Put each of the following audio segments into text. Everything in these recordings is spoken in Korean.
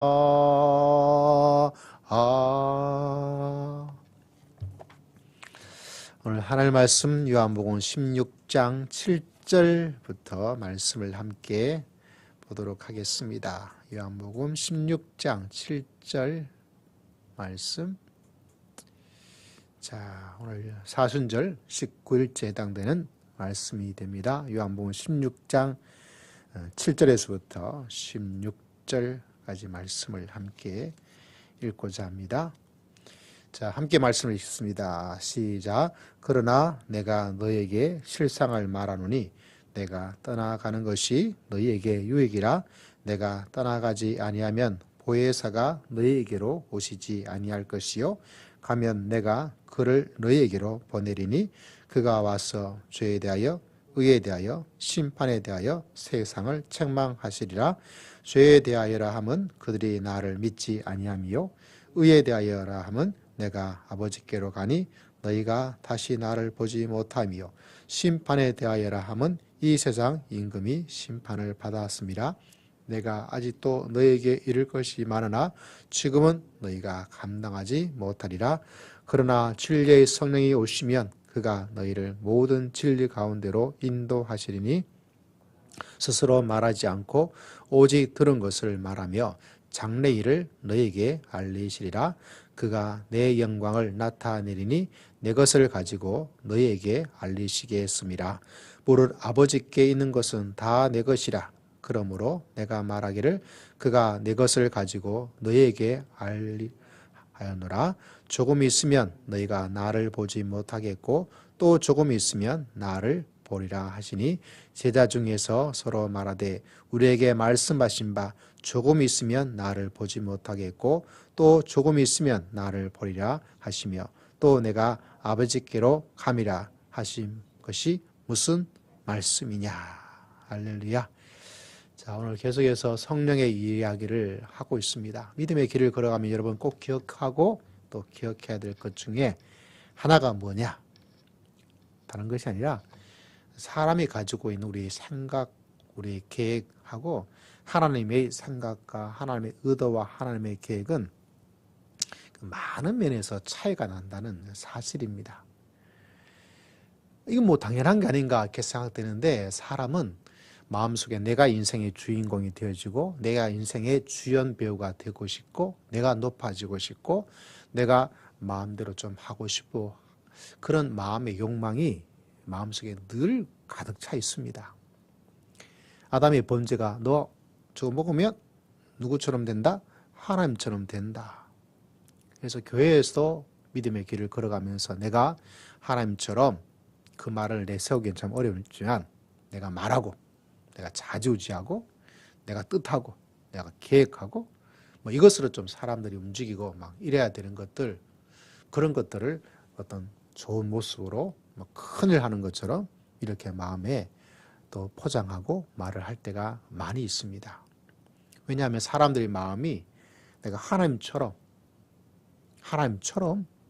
오늘 하나님 말씀 요한복음 16장 7절부터 말씀을 함께 보도록 하겠습니다. 요한복음 16장 7절 말씀. 자, 오늘 사순절 19일째 해당되는 말씀이 됩니다. 요한복음 16장 7절에서부터 16절까지 말씀을 함께 읽고자 합니다. 자, 함께 말씀을 읽습니다. 시작. 그러나 내가 너에게 실상을 말하노니 내가 떠나가는 것이 너희에게 유익이라. 내가 떠나가지 아니하면 보혜사가 너희에게로 오시지 아니할 것이요 가면 내가 그를 너희에게로 보내리니 그가 와서 죄에 대하여 의에 대하여 심판에 대하여 세상을 책망하시리라. 죄에 대하여라 함은 그들이 나를 믿지 아니함이요 의에 대하여라 함은 내가 아버지께로 가니 너희가 다시 나를 보지 못함이요 심판에 대하여라 함은 이 세상 임금이 심판을 받았습니다. 내가 아직도 너희에게 이를 것이 많으나 지금은 너희가 감당하지 못하리라. 그러나 진리의 성령이 오시면 그가 너희를 모든 진리 가운데로 인도하시리니 스스로 말하지 않고 오직 들은 것을 말하며 장래일을 너희에게 알리시리라. 그가 내 영광을 나타내리니 내 것을 가지고 너희에게 알리시겠습니다. 무릇 아버지께 있는 것은 다 내 것이라. 그러므로 내가 말하기를 그가 내 것을 가지고 너희에게 알리하였노라. 조금 있으면 너희가 나를 보지 못하겠고 또 조금 있으면 나를 보리라 하시니 제자 중에서 서로 말하되 우리에게 말씀하신 바 조금 있으면 나를 보지 못하겠고 또 조금 있으면 나를 보리라 하시며 또 내가 아버지께로 감이라 하신 것이 무슨 말씀이냐. 할렐루야. 자, 오늘 계속해서 성령의 이야기를 하고 있습니다. 믿음의 길을 걸어가면 여러분 꼭 기억하고 또 기억해야 될 것 중에 하나가 뭐냐? 다른 것이 아니라 사람이 가지고 있는 우리의 생각, 우리의 계획하고 하나님의 생각과 하나님의 의도와 하나님의 계획은 많은 면에서 차이가 난다는 사실입니다. 이건 뭐 당연한 게 아닌가 이렇게 생각되는데 사람은 마음속에 내가 인생의 주인공이 되어지고 내가 인생의 주연 배우가 되고 싶고 내가 높아지고 싶고 내가 마음대로 좀 하고 싶고 그런 마음의 욕망이 마음속에 늘 가득 차 있습니다. 아담의 범죄가 너 저거 먹으면 누구처럼 된다? 하나님처럼 된다. 그래서 교회에서 믿음의 길을 걸어가면서 내가 하나님처럼 그 말을 내세우기는 참 어렵지만 내가 말하고 내가 좌지우지하고 내가 뜻하고 내가 계획하고 뭐 이것으로 좀 사람들이 움직이고 막 이래야 되는 것들 그런 것들을 어떤 좋은 모습으로 뭐 큰일 하는 것처럼 이렇게 마음에 또 포장하고 말을 할 때가 많이 있습니다. 왜냐하면 사람들의 마음이 내가 하나님처럼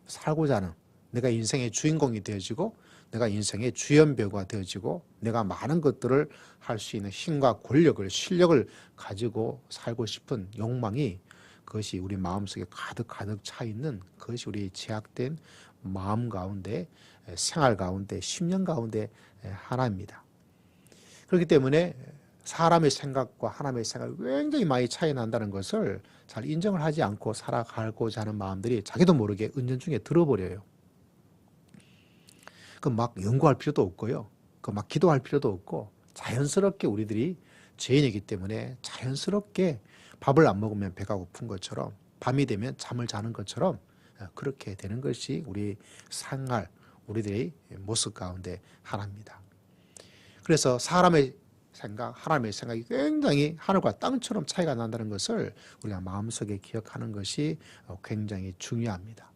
살고자 하는 내가 인생의 주인공이 되어지고 내가 인생의 주연배우가 되어지고 내가 많은 것들을 할 수 있는 힘과 권력을 실력을 가지고 살고 싶은 욕망이 그것이 우리 마음속에 가득 차 있는 그것이 우리 제약된 마음 가운데 생활 가운데 10년 가운데 하나입니다. 그렇기 때문에 사람의 생각과 하나님의 생각이 굉장히 많이 차이 난다는 것을 잘 인정을 하지 않고 살아가고자 하는 마음들이 자기도 모르게 은연중에 들어버려요. 그 막 연구할 필요도 없고요. 그 막 기도할 필요도 없고 자연스럽게 우리들이 죄인이기 때문에 자연스럽게 밥을 안 먹으면 배가 고픈 것처럼 밤이 되면 잠을 자는 것처럼 그렇게 되는 것이 우리 생활, 우리들의 모습 가운데 하나입니다. 그래서 사람의 생각, 하나님의 생각이 굉장히 하늘과 땅처럼 차이가 난다는 것을 우리가 마음속에 기억하는 것이 굉장히 중요합니다.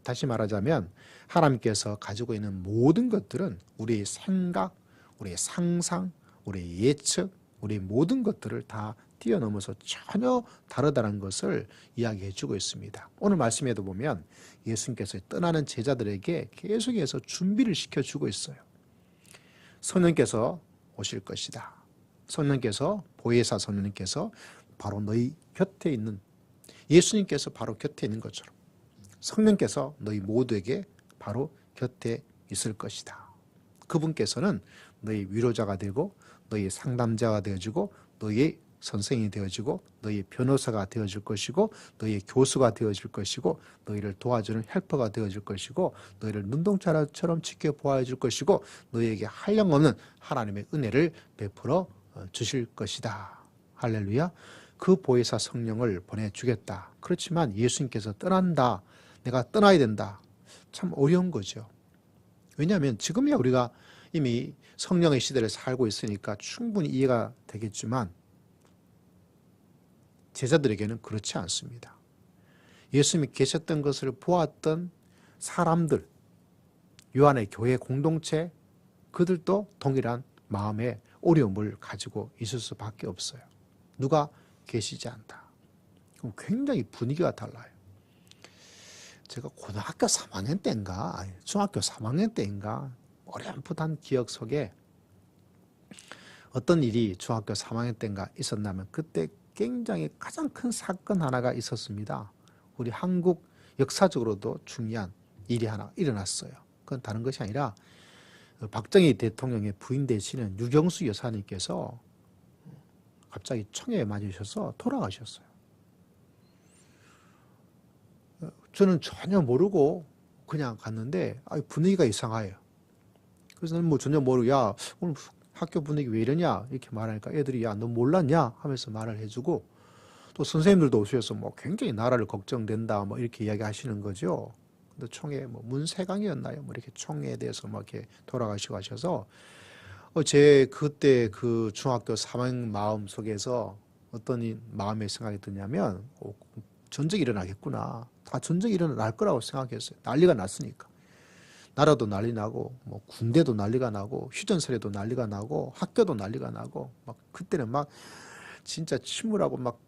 다시 말하자면 하나님께서 가지고 있는 모든 것들은 우리의 생각, 우리의 상상, 우리의 예측, 우리 모든 것들을 다 뛰어넘어서 전혀 다르다는 것을 이야기해 주고 있습니다. 오늘 말씀에도 보면 예수님께서 떠나는 제자들에게 계속해서 준비를 시켜주고 있어요. 성령께서 오실 것이다. 성령께서 보혜사 성령께서 바로 너희 곁에 있는 예수님께서 바로 곁에 있는 것처럼 성령께서 너희 모두에게 바로 곁에 있을 것이다. 그분께서는 너희 위로자가 되고 너희 상담자가 되어지고 너희 선생이 되어지고 너희 변호사가 되어질 것이고 너희 교수가 되어질 것이고 너희를 도와주는 헬퍼가 되어질 것이고 너희를 눈동자처럼 지켜보아 줄 것이고 너희에게 한량없는 하나님의 은혜를 베풀어 주실 것이다. 할렐루야. 그 보혜사 성령을 보내주겠다. 그렇지만 예수님께서 떠난다. 내가 떠나야 된다. 참 어려운 거죠. 왜냐하면 지금이야 우리가 이미 성령의 시대를 살고 있으니까 충분히 이해가 되겠지만 제자들에게는 그렇지 않습니다. 예수님이 계셨던 것을 보았던 사람들, 요한의 교회 공동체, 그들도 동일한 마음의 어려움을 가지고 있을 수밖에 없어요. 누가 계시지 않다. 그럼 굉장히 분위기가 달라요. 제가 고등학교 3학년 때인가, 아니, 중학교 3학년 때인가, 어렴풋한 기억 속에 어떤 일이 중학교 3학년 때인가 있었냐면 그때 굉장히 가장 큰 사건 하나가 있었습니다. 우리 한국 역사적으로도 중요한 일이 하나 일어났어요. 그건 다른 것이 아니라 박정희 대통령의 부인 되시는 유경수 여사님께서 갑자기 총에 맞으셔서 돌아가셨어요. 저는 전혀 모르고 그냥 갔는데 분위기가 이상해요. 그래서 저는 뭐 전혀 모르고 야 오늘 학교 분위기 왜 이러냐 이렇게 말하니까 애들이 야 너 몰랐냐 하면서 말을 해주고 또 선생님들도 오셔서 뭐 굉장히 나라를 걱정된다 뭐 이렇게 이야기하시는 거죠. 근데 총회 뭐 문세강이었나요? 뭐 이렇게 총회에 대해서 뭐 이렇게 돌아가시고 하셔서 제 그때 그 중학교 3학년 마음 속에서 어떤 마음의 생각이 드냐면 전쟁이 일어나겠구나. 다 전쟁이 일어날 거라고 생각했어요. 난리가 났으니까. 나라도 난리 나고 뭐 군대도 난리가 나고 휴전선에도 난리가 나고 학교도 난리가 나고 막 그때는 막 진짜 침울하고 막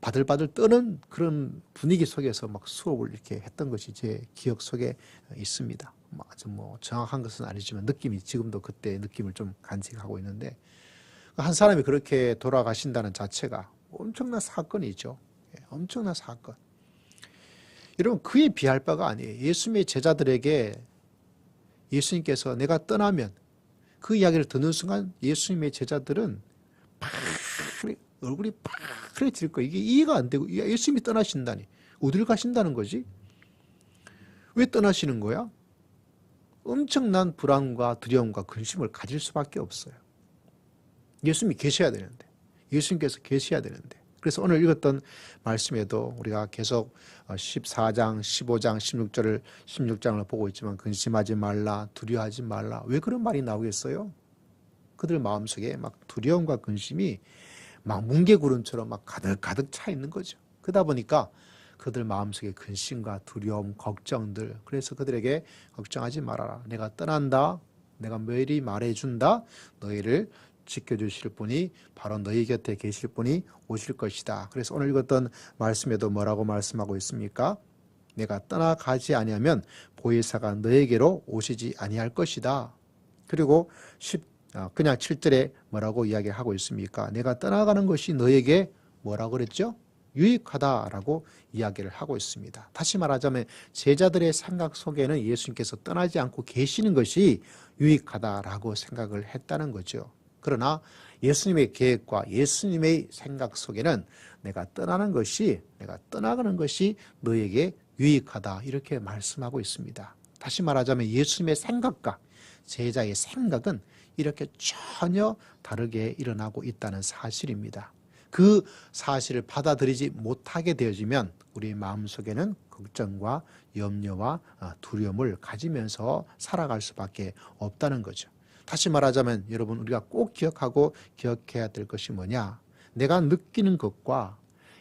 바들바들 떠는 그런 분위기 속에서 막 수업을 이렇게 했던 것이 제 기억 속에 있습니다. 아주 뭐 정확한 것은 아니지만 느낌이 지금도 그때 느낌을 좀 간직하고 있는데 한 사람이 그렇게 돌아가신다는 자체가 엄청난 사건이죠. 엄청난 사건. 여러분 그에 비할 바가 아니에요. 예수님의 제자들에게 예수님께서 내가 떠나면 그 이야기를 듣는 순간 예수님의 제자들은 얼굴이 파래질 거예요. 이게 이해가 안 되고 예수님이 떠나신다니 어딜 가신다는 거지? 왜 떠나시는 거야? 엄청난 불안과 두려움과 근심을 가질 수밖에 없어요. 예수님이 계셔야 되는데 예수님께서 계셔야 되는데 그래서 오늘 읽었던 말씀에도 우리가 계속 14장, 15장, 16장을 보고 있지만 근심하지 말라, 두려워하지 말라. 왜 그런 말이 나오겠어요? 그들 마음속에 막 두려움과 근심이 막 뭉게구름처럼 막 가득 차 있는 거죠. 그러다 보니까 그들 마음속에 근심과 두려움, 걱정들. 그래서 그들에게 걱정하지 말아라. 내가 떠난다. 내가 미리 말해준다. 너희를 지켜주실 분이 바로 너희 곁에 계실 분이 오실 것이다. 그래서 오늘 읽었던 말씀에도 뭐라고 말씀하고 있습니까? 내가 떠나가지 아니하면 보혜사가 너에게로 오시지 아니할 것이다. 그리고 그냥 7절에 뭐라고 이야기하고 있습니까? 내가 떠나가는 것이 너에게 뭐라고 그랬죠? 유익하다라고 이야기를 하고 있습니다. 다시 말하자면 제자들의 생각 속에는 예수님께서 떠나지 않고 계시는 것이 유익하다라고 생각을 했다는 거죠. 그러나 예수님의 계획과 예수님의 생각 속에는 내가 떠나가는 것이 너에게 유익하다 이렇게 말씀하고 있습니다. 다시 말하자면 예수님의 생각과 제자의 생각은 이렇게 전혀 다르게 일어나고 있다는 사실입니다. 그 사실을 받아들이지 못하게 되어지면 우리 마음속에는 걱정과 염려와 두려움을 가지면서 살아갈 수밖에 없다는 거죠. 다시 말하자면 여러분 우리가 꼭 기억해야 될 것이 뭐냐? 내가 느끼는 것과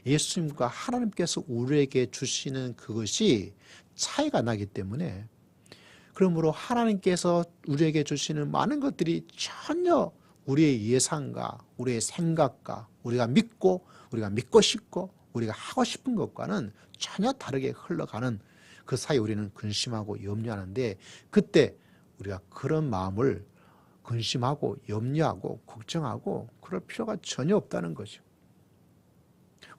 예수님과 하나님께서 우리에게 주시는 그것이 차이가 나기 때문에 그러므로 하나님께서 우리에게 주시는 많은 것들이 전혀 우리의 예상과 우리의 생각과 우리가 믿고 싶고 우리가 하고 싶은 것과는 전혀 다르게 흘러가는 그 사이 우리는 근심하고 염려하는데 그때 우리가 그런 마음을 근심하고 염려하고 걱정하고 그럴 필요가 전혀 없다는 거죠.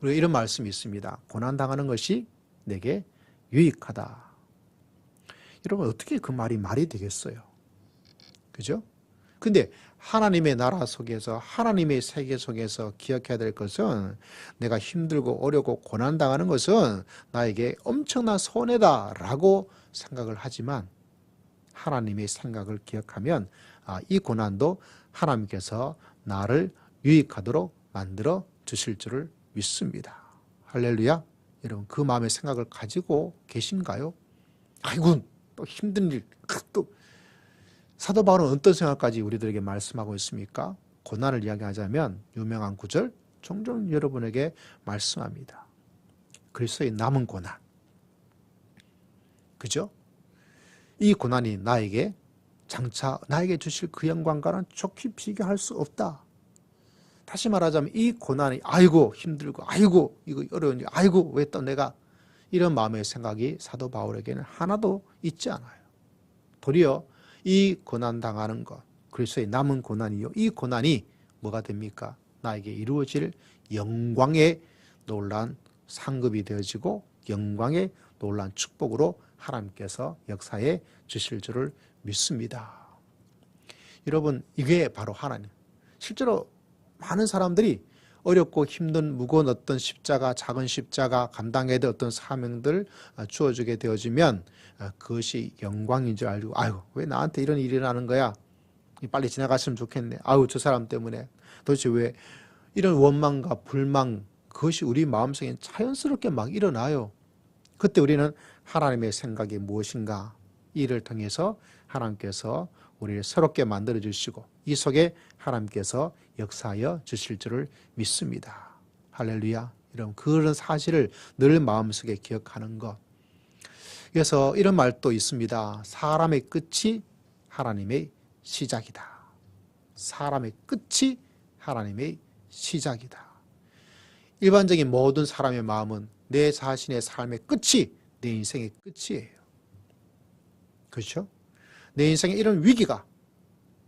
우리가 이런 말씀이 있습니다. 고난당하는 것이 내게 유익하다. 여러분 어떻게 그 말이 되겠어요? 그죠? 근데 하나님의 나라 속에서 하나님의 세계 속에서 기억해야 될 것은 내가 힘들고 어렵고 고난당하는 것은 나에게 엄청난 손해다라고 생각을 하지만 하나님의 생각을 기억하면 이 고난도 하나님께서 나를 유익하도록 만들어 주실 줄을 믿습니다. 할렐루야. 여러분 그 마음의 생각을 가지고 계신가요? 아이고 또 힘든 일, 또 사도 바울은 어떤 생각까지 우리들에게 말씀하고 있습니까? 고난을 이야기하자면 유명한 구절 종종 여러분에게 말씀합니다. 그리스도의 남은 고난. 그죠? 이 고난이 나에게 장차 나에게 주실 그 영광과는 좋게 비교할 수 없다. 다시 말하자면 이 고난이 아이고 힘들고 아이고 이거 어려운 일 아이고 왜 또 내가 이런 마음의 생각이 사도 바울에게는 하나도 있지 않아요. 도리어 이 고난당하는 것, 그리스도의 남은 고난이요. 이 고난이 뭐가 됩니까? 나에게 이루어질 영광의 놀라운 상급이 되어지고 영광의 놀라운 축복으로 하나님께서 역사해 주실 줄을 믿습니다. 여러분 이게 바로 하나님. 실제로 많은 사람들이 어렵고 힘든 무거운 어떤 십자가, 작은 십자가 감당해야 될 어떤 사명들 주어지게 되어지면 그것이 영광인 줄 알고 아유 왜 나한테 이런 일이 일어나는 거야? 빨리 지나갔으면 좋겠네. 아유 저 사람 때문에 도대체 왜 이런 원망과 불만 그것이 우리 마음속에 자연스럽게 막 일어나요. 그때 우리는 하나님의 생각이 무엇인가 이를 통해서 하나님께서 우리를 새롭게 만들어 주시고 이 속에 하나님께서 역사하여 주실 줄을 믿습니다. 할렐루야. 여러분 그런 사실을 늘 마음속에 기억하는 것. 그래서 이런 말도 있습니다. 사람의 끝이 하나님의 시작이다. 사람의 끝이 하나님의 시작이다. 일반적인 모든 사람의 마음은 내 자신의 삶의 끝이 내 인생의 끝이에요. 그렇죠? 내 인생의 이런 위기가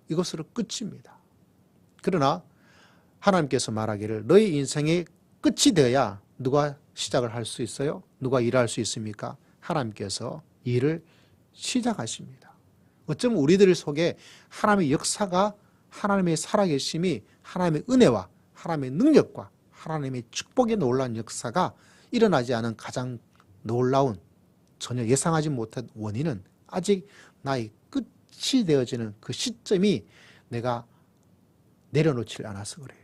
이것으로 끝입니다. 그러나 하나님께서 말하기를 너희 인생의 끝이 되어야 누가 시작을 할 수 있어요? 누가 일할 수 있습니까? 하나님께서 일을 시작하십니다. 어쩌면 우리들 속에 하나님의 역사가 하나님의 살아계심이 하나님의 은혜와 하나님의 능력과 하나님의 축복의 놀라운 역사가 일어나지 않은 가장 놀라운 전혀 예상하지 못한 원인은 아직 나의 끝이 되어지는 그 시점이 내가 내려놓지 않아서 그래요.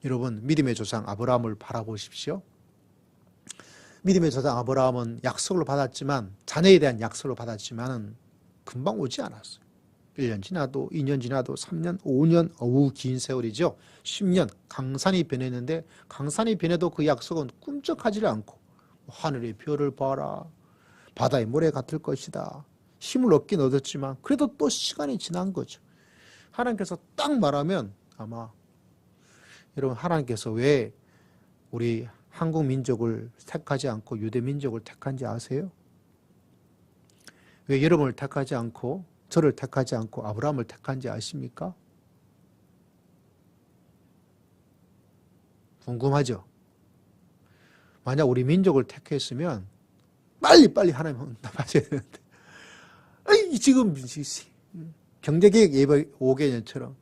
여러분 믿음의 조상 아브라함을 바라보십시오. 믿음의 조상 아브라함은 약속을 받았지만 자녀에 대한 약속을 받았지만 금방 오지 않았어요. 1년 지나도 2년 지나도 3년 5년 어우 긴 세월이죠. 10년 강산이 변했는데 강산이 변해도 그 약속은 꿈쩍하지 않고 하늘의 별을 봐라 바다의 모래 같을 것이다. 힘을 얻긴 얻었지만 그래도 또 시간이 지난 거죠. 하나님께서 딱 말하면 아마 여러분 하나님께서 왜 우리 한국 민족을 택하지 않고 유대 민족을 택한지 아세요? 왜 여러분을 택하지 않고 저를 택하지 않고 아브라함을 택한지 아십니까? 궁금하죠? 만약 우리 민족을 택했으면 빨리 하나님 응답하셔야 되는데 지금 경제계획 예배 5개년처럼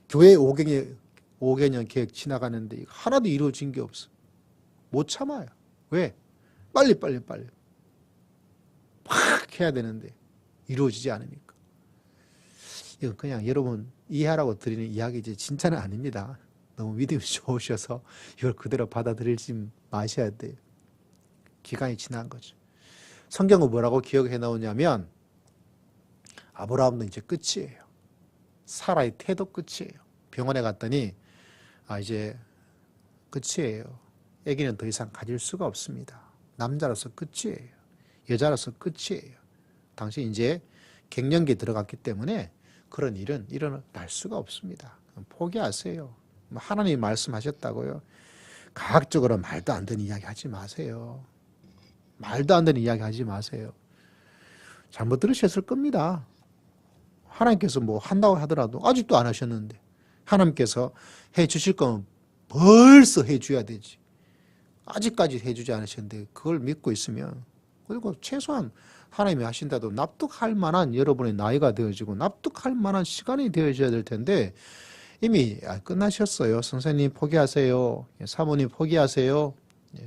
교회 5개년 계획 지나가는데 하나도 이루어진 게 없어. 못 참아요. 왜? 빨리 막 해야 되는데 이루어지지 않으니까. 이건 그냥 여러분 이해하라고 드리는 이야기지 진짜는 아닙니다. 너무 믿음이 좋으셔서 이걸 그대로 받아들이지 마셔야 돼요. 기간이 지난 거죠. 성경은 뭐라고 기억해 나오냐면 아브라함도 이제 끝이에요. 사라의 태도 끝이에요. 병원에 갔더니 이제 끝이에요. 아기는 더 이상 가질 수가 없습니다. 남자로서 끝이에요. 여자로서 끝이에요. 당시 이제 갱년기에 들어갔기 때문에 그런 일은 일어날 수가 없습니다. 포기하세요. 하나님이 말씀하셨다고요. 과학적으로 말도 안 되는 이야기 하지 마세요. 말도 안 되는 이야기 하지 마세요. 잘못 들으셨을 겁니다. 하나님께서 뭐 한다고 하더라도 아직도 안 하셨는데 하나님께서 해 주실 거면 벌써 해 줘야 되지. 아직까지 해주지 않으셨는데 그걸 믿고 있으면, 그리고 최소한 하나님이 하신다도 납득할 만한 여러분의 나이가 되어지고 납득할 만한 시간이 되어져야 될 텐데 이미 끝나셨어요. 선생님 포기하세요. 사모님 포기하세요.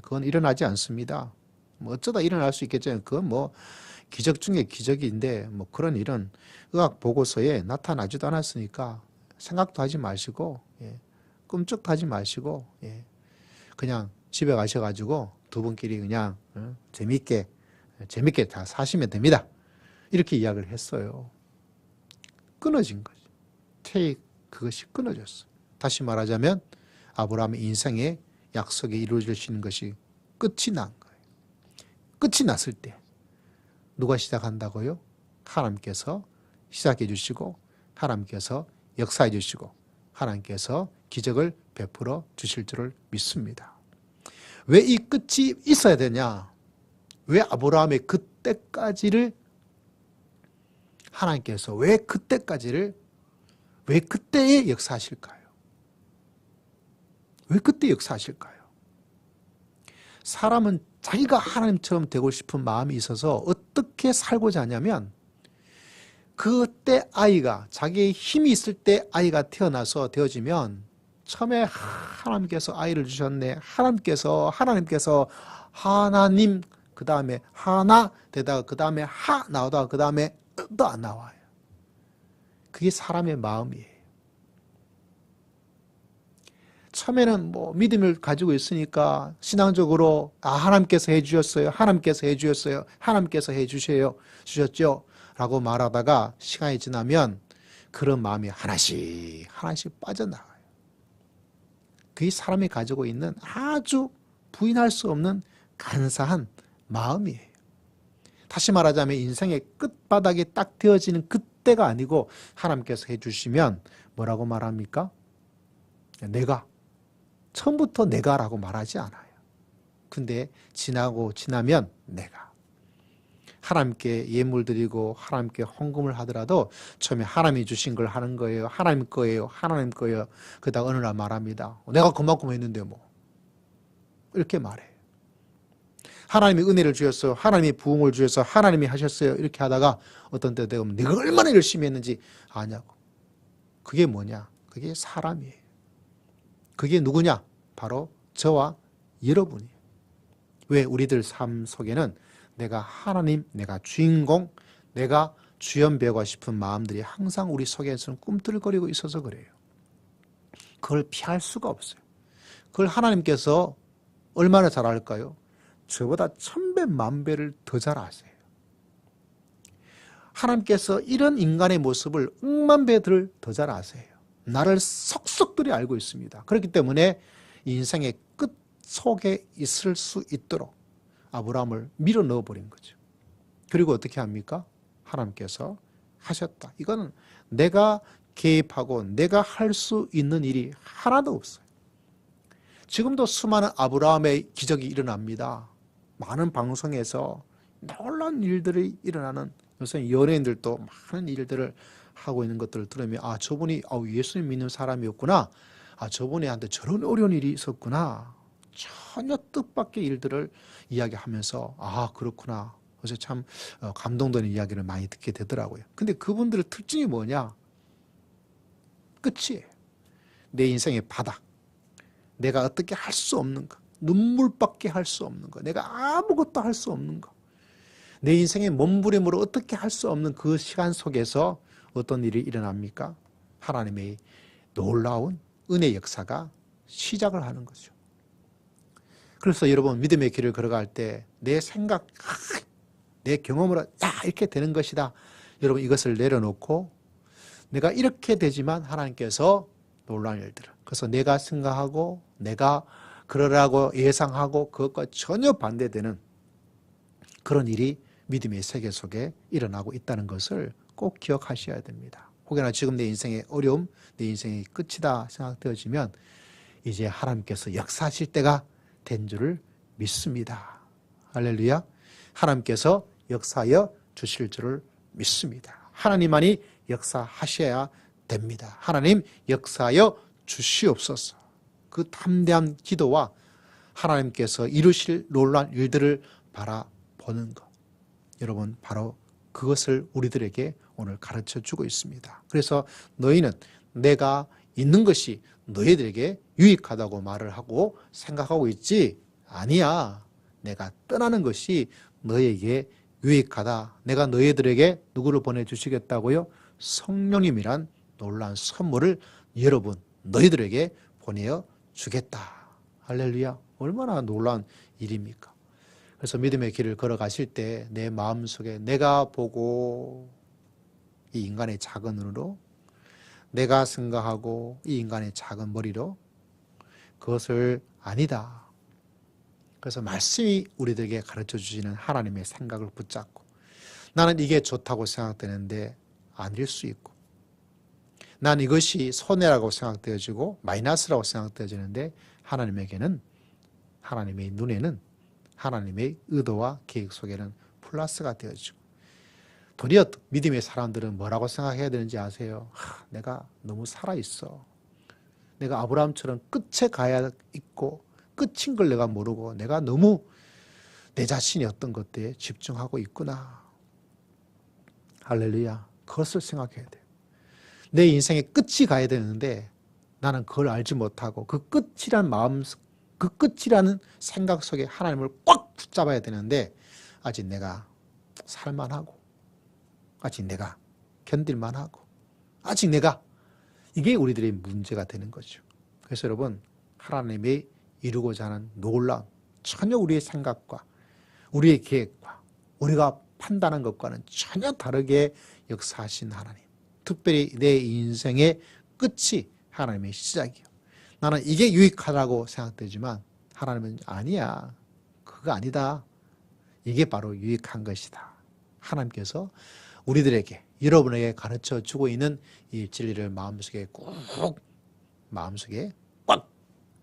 그건 일어나지 않습니다. 뭐 어쩌다 일어날 수 있겠죠. 그건 뭐 기적 중에 기적인데 뭐 그런 일은 의학 보고서에 나타나지도 않았으니까 생각도 하지 마시고, 꿈쩍도 하지 마시고, 그냥 집에 가셔가지고 두 분끼리 그냥 재밌게 다 사시면 됩니다. 이렇게 이야기를 했어요. 끊어진 거죠. 그것이 끊어졌어요. 다시 말하자면 아브라함의 인생의 약속이 이루어지는 것이 끝이 난 거예요. 끝이 났을 때 누가 시작한다고요? 하나님께서 시작해 주시고 하나님께서 역사해 주시고 하나님께서 기적을 베풀어 주실 줄을 믿습니다. 왜 이 끝이 있어야 되냐? 왜 아브라함의 그때까지를 하나님께서 왜 그때에 역사하실까요? 왜 그때 역사하실까요? 사람은 자기가 하나님처럼 되고 싶은 마음이 있어서 어떻게 살고자 하냐면 그때 아이가 자기의 힘이 있을 때 아이가 태어나서 되어지면 처음에 하나님께서 아이를 주셨네. 하나님께서 하나님 그 다음에 하나 되다가 그 다음에 하 나오다가 그 다음에 또 안 나와요. 그게 사람의 마음이에요. 처음에는 뭐 믿음을 가지고 있으니까 신앙적으로 하나님께서 해주셨어요. 하나님께서 해주셨어요. 하나님께서 해주셨죠. 라고 말하다가 시간이 지나면 그런 마음이 하나씩 빠져나가요. 그게 사람이 가지고 있는 아주 부인할 수 없는 간사한 마음이에요. 다시 말하자면 인생의 끝바닥에 딱 되어지는 그때가 아니고 하나님께서 해주시면 뭐라고 말합니까? 처음부터 내가라고 말하지 않아요. 근데 지나면 내가. 하나님께 예물 드리고 하나님께 헌금을 하더라도 처음에 하나님이 주신 걸 하는 거예요. 하나님 거예요. 그러다가 어느 날 말합니다. 내가 그만큼 했는데 뭐. 이렇게 말해요. 하나님이 은혜를 주셨어요. 하나님이 부흥을 주셔서 하나님이 하셨어요. 이렇게 하다가 어떤 때 되면 내가 얼마나 열심히 했는지 아냐고. 그게 뭐냐? 그게 사람이에요. 그게 누구냐? 바로 저와 여러분이에요. 왜 우리들 삶 속에는 내가 하나님, 내가 주인공, 내가 주연 배우고 싶은 마음들이 항상 우리 속에서는 꿈틀거리고 있어서 그래요. 그걸 피할 수가 없어요. 그걸 하나님께서 얼마나 잘 알까요? 저보다 1000배, 10,000배를 더 잘 아세요. 하나님께서 이런 인간의 모습을 10,000,000배들 더 잘 아세요. 나를 속속들이 알고 있습니다. 그렇기 때문에 인생의 끝 속에 있을 수 있도록 아브라함을 밀어 넣어버린 거죠. 그리고 어떻게 합니까? 하나님께서 하셨다. 이거는 내가 개입하고 내가 할 수 있는 일이 하나도 없어요. 지금도 수많은 아브라함의 기적이 일어납니다. 많은 방송에서 놀라운 일들이 일어나는, 요새 연예인들도 많은 일들을 하고 있는 것들을 들으면 저분이 예수님 믿는 사람이었구나. 저분이 한테 저런 어려운 일이 있었구나. 전혀 뜻밖의 일들을 이야기하면서 그렇구나. 그래서 참 감동되는 이야기를 많이 듣게 되더라고요. 근데 그분들의 특징이 뭐냐? 끝이에요. 내 인생의 바닥. 내가 어떻게 할 수 없는 거. 눈물밖에 할 수 없는 거. 내가 아무것도 할 수 없는 거. 내 인생의 몸부림으로 어떻게 할 수 없는 그 시간 속에서 어떤 일이 일어납니까? 하나님의 놀라운 은혜 역사가 시작을 하는 거죠. 그래서 여러분 믿음의 길을 걸어갈 때 내 생각, 내 경험으로 이렇게 되는 것이다. 여러분 이것을 내려놓고 내가 이렇게 되지만 하나님께서 놀라운 일들을, 그래서 내가 생각하고 내가 그러라고 예상하고 그것과 전혀 반대되는 그런 일이 믿음의 세계 속에 일어나고 있다는 것을 꼭 기억하셔야 됩니다. 혹여나 지금 내 인생의 어려움, 내 인생의 끝이다 생각되어지면 이제 하나님께서 역사하실 때가 된 줄을 믿습니다. 할렐루야. 하나님께서 역사하여 주실 줄을 믿습니다. 하나님만이 역사하셔야 됩니다. 하나님 역사하여 주시옵소서. 그 담대한 기도와 하나님께서 이루실 놀라운 일들을 바라보는 것. 여러분, 바로 그것을 우리들에게 오늘 가르쳐 주고 있습니다. 그래서 너희는 내가 있는 것이 너희들에게 유익하다고 말을 하고 생각하고 있지? 아니야. 내가 떠나는 것이 너희에게 유익하다. 내가 너희들에게 누구를 보내주시겠다고요? 성령님이란 놀라운 선물을 여러분, 너희들에게 보내주겠다. 할렐루야. 얼마나 놀라운 일입니까? 그래서 믿음의 길을 걸어가실 때 내 마음속에 내가 보고 이 인간의 작은 눈으로, 내가 생각하고 이 인간의 작은 머리로 그것을 아니다. 그래서 말씀이 우리들에게 가르쳐 주시는 하나님의 생각을 붙잡고, 나는 이게 좋다고 생각되는데 아닐 수 있고, 난 이것이 손해라고 생각되어지고 마이너스라고 생각되어지는데 하나님에게는, 하나님의 눈에는, 하나님의 의도와 계획 속에는 플러스가 되어지고, 도리어 믿음의 사람들은 뭐라고 생각해야 되는지 아세요? 내가 너무 살아있어. 내가 아브라함처럼 끝에 가야 있고 끝인 걸 내가 모르고 내가 너무 내 자신이 어떤 것들에 집중하고 있구나. 할렐루야. 그것을 생각해야 돼요. 내 인생의 끝이 가야 되는데 나는 그걸 알지 못하고 그 끝이라는 마음, 그 끝이라는 생각 속에 하나님을 꽉 붙잡아야 되는데 아직 내가 살만하고, 아직 내가 견딜만하고, 아직 내가, 이게 우리들의 문제가 되는 거죠. 그래서 여러분, 하나님이 이루고자 하는 놀라운, 전혀 우리의 생각과 우리의 계획과 우리가 판단한 것과는 전혀 다르게 역사하신 하나님, 특별히 내 인생의 끝이 하나님의 시작이요. 나는 이게 유익하다고 생각되지만 하나님은 아니야. 그거 아니다. 이게 바로 유익한 것이다. 하나님께서 우리들에게, 여러분에게 가르쳐 주고 있는 이 진리를 마음속에 꼭, 마음속에 꽉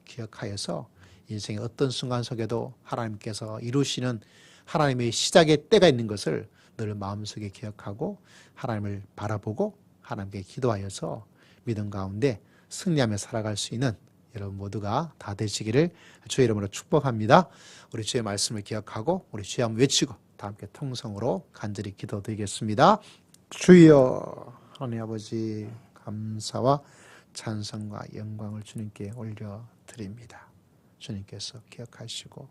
기억하여서 인생의 어떤 순간 속에도 하나님께서 이루시는 하나님의 시작의 때가 있는 것을 늘 마음속에 기억하고 하나님을 바라보고 하나님께 기도하여서 믿음 가운데 승리하며 살아갈 수 있는 여러분 모두가 다 되시기를 주의 이름으로 축복합니다. 우리 주의 말씀을 기억하고 우리 주의 한번 외치고 다 함께 통성으로 간절히 기도드리겠습니다. 주여, 하나님 아버지, 감사와 찬송과 영광을 주님께 올려드립니다. 주님께서 기억하시고